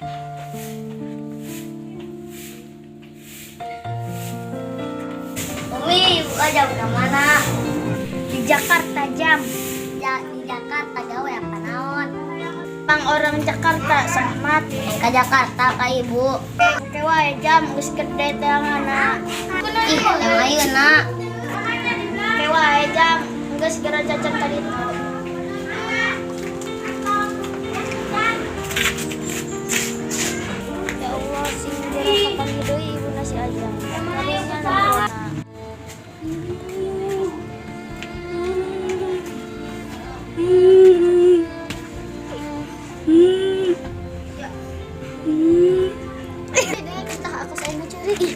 Umi, ibu Ajam kemana? Di Jakarta, Jam. Ya, di Jakarta gawe apa naon? Bang orang Jakarta selamat. Ke Jakarta ka ibu. Oke wae, Jam, geus gede teh anak. Ih, yang ayeuna. Oke wae, Jam, geus segera cacat tadi. Ya Allah, sing geura kapanggih deui ibuna si Ajam. Kadinya nangona.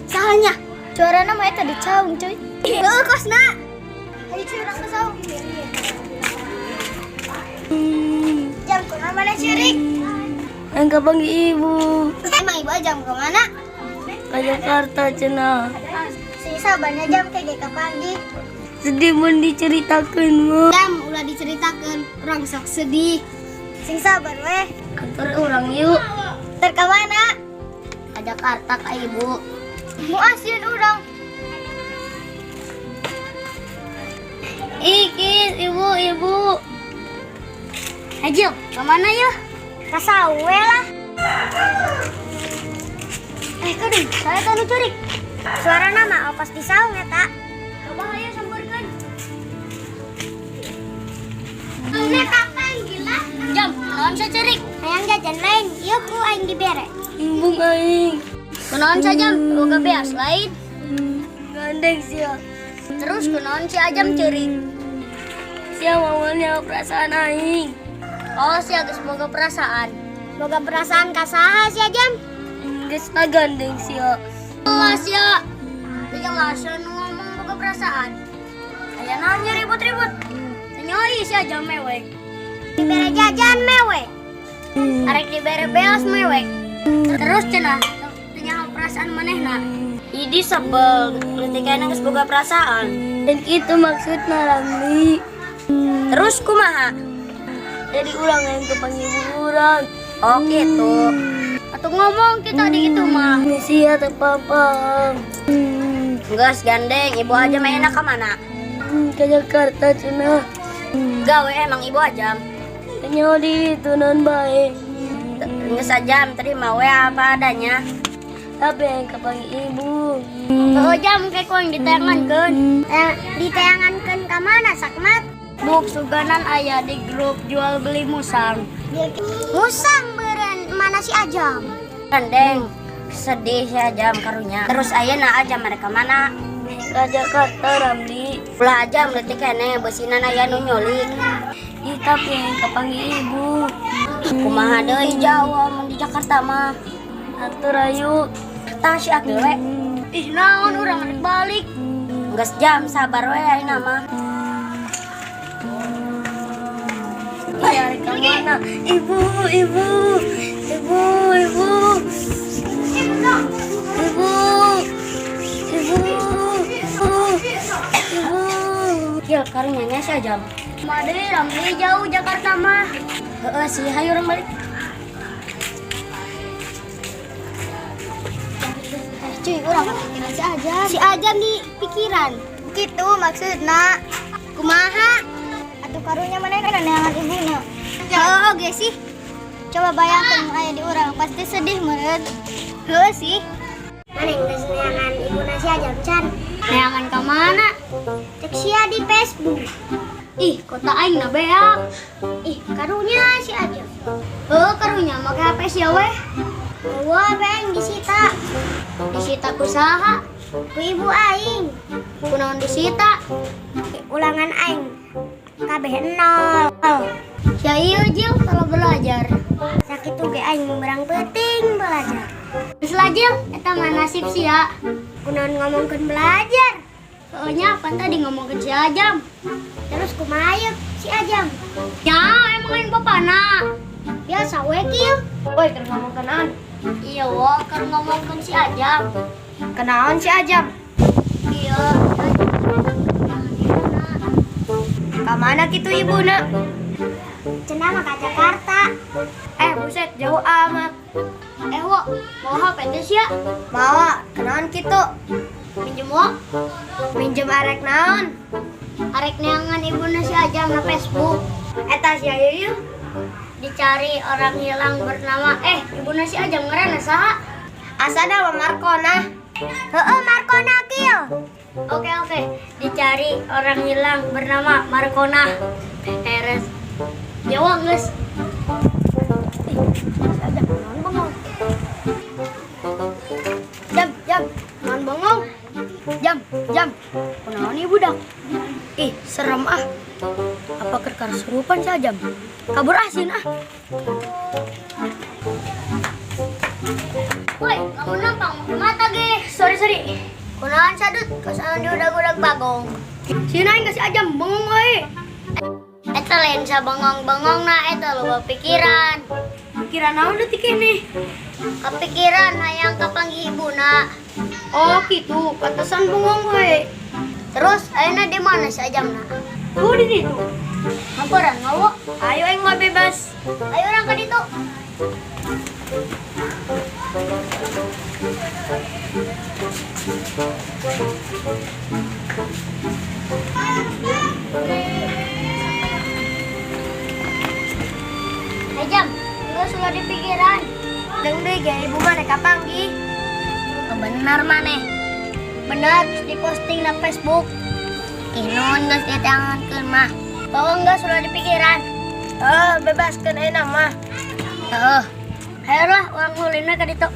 Sahanya suara nama eta di caung cuy. Heeh kosna. Hayu cuy urang ke saung. Jam ku mana Cirik? Enggak panggil ibu Emang ibu Ajam kemana? ke Jakarta cenah. Si sabarnya Jam kayak kapanggih. Sedih mun diceritakeun mah. Jam ulah diceritakeun, urang sok sedih. Sing sabar weh. Kantor orang yuk. Ter ka mana? Ke Jakarta ka ibu. Mu asieun urang. Ikis ibu. Ajam, kemana ya? Ka sawe lah. Kudu, saya tanu Cirik. Suara nama opas di saung eta. Coba hayu sampeurkeun. Ini kapan gila? Jam, naon sa Cirik? Hayang jajan lain, yuk ku aing dibere. Imbung aing. Kunaon saja? Boga beas lain. Gandeng sia. Terus kunaon si Ajam Cirik? Sia mawanya perasaan aing. Oh, si geus boga perasaan. Boga perasaan ka saha si Ajam? Geus gandeng sia. Allah sia. Dijelasan ngomong boga perasaan. Aya naon ribut-ribut. Nyoi si Ajam mewek. Dibere jajan mewek. Arek dibere beas mewek. Terus cenah tanya perasaan manehna. Idi sebel, ketika geus boga perasaan. Dan itu maksudna Ramli. Terus kumaha? Jadi ulang yang kepanggil urang. Oh gitu. Atuh ngomong kita di gitu mah. Sia terpapang. Geus gandeng, ibu Ajam enak ka mana? Ke Jakarta cenah. Gawe emang ibu Ajam. Nyawa diri itu non baik. Geus Ajam terima we apa adanya. Tapi yang kepanggil ibu. Jam kayak kau yang ditayangankeun. Ditayangankeun ka mana Sakmat? Buk suganan aya di grup jual beli musang. Musang beren mana si Ajam? Gandeng sedih si Ajam karunya. Terus ayeuna Ajam mereka mana? Ke Jakarta Ramli. Ulah Ajam leutik keneh beusinan aya nu nyulik. Ih, tapi yang kepanggil ibu. Kumaha deui Jawa mun di Jakarta mah. Atur ayu. Tah si Akil we. Ih, naon urang rek balik. Geus Jam sabar we ayeuna mah. Iya, rek mana? Ibu. Ibu. Gil karunya nya si Ajam. Made Ramli jauh Jakarta mah. Heeh sih hayu urang balik. Cuy, urang pikiran si Ajam. Si Ajam di pikiran. Gitu maksudna. Kumaha? Atuh karunya manehna neangan ibuna. Heuh ge sih. Coba bayangkeun aya di urang, pasti sedih meureun. Heuh sih. Maneh geus neangan ibuna si Ajam can. Neangan ka mana? Cek sia di Facebook. Ih, kota aing na beak. Ih, karunya si Ajam. Karunya make HP sia weh. Wah, beng disita. Disita ku saha? Ku ibu aing. Kunaon disita? Ulangan aing. Kabeh 0. Ya iya Jil kalau belajar. Sakitu ge aing berang penting belajar. Geus lah Jil, eta mah nasib sia. Kunaon ngomongkeun belajar. Soalnya apa tadi ngomongkeun si Ajam. Terus kumaha ye si Ajam? Ya, emang aing bapana. Biasa we kieu. Woi, keur ngomongkeun naon? Iya, wo, keur ngomongkeun si Ajam. Kenaon si Ajam? Iya. Ka mana kitu ibuna? Cenah mah ka Jakarta. Bus Buset, jauh amat. Wo, mau HP teh sia? Mau, kenaon kitu? Minjem wo? Minjem arek naon? Arek neangan ibuna si Ajam na Facebook. Eta sia ieu. Dicari orang hilang bernama ibuna si Ajam ngaranna saha? Asana mah Markona. Heeh, Markona kieu. Oke. Dicari orang hilang bernama Markona. Heres. Jawa geus. Jam, naon bengong? Jam. Kunaon ieu budak? Ih, serem ah. Apa keur kesurupan si Ajam? Kabur asin ah. Woi, kamu nampang mata ge. Sorry. Kunaon sadut? Kasaon diudag-udag bagong. Sinain ka si Ajam, bengong wae. Eta lain sa bengong-bengong na eta loba pikiran. Pikiran naon detik ini? Kepikiran hayang kapanggih ibuna. Oh gitu, pantesan bengong wae. Terus ayeuna di mana si Ajamna? Tuh di situ. Ngaparan ngawo? Ayo yang mau bebas. Ayo orang ke ditu. Ajam, enggak sudah di pikiran. Deng deui ge ibu mah rek kapanggih. Benar maneh. Benar di posting na Facebook. Nun geus ditangankeun mah. Bahwa enggak sudah di pikiran. Bebaskeun ayeuna mah. Heeh. Hayolah urang ulina ka ditu.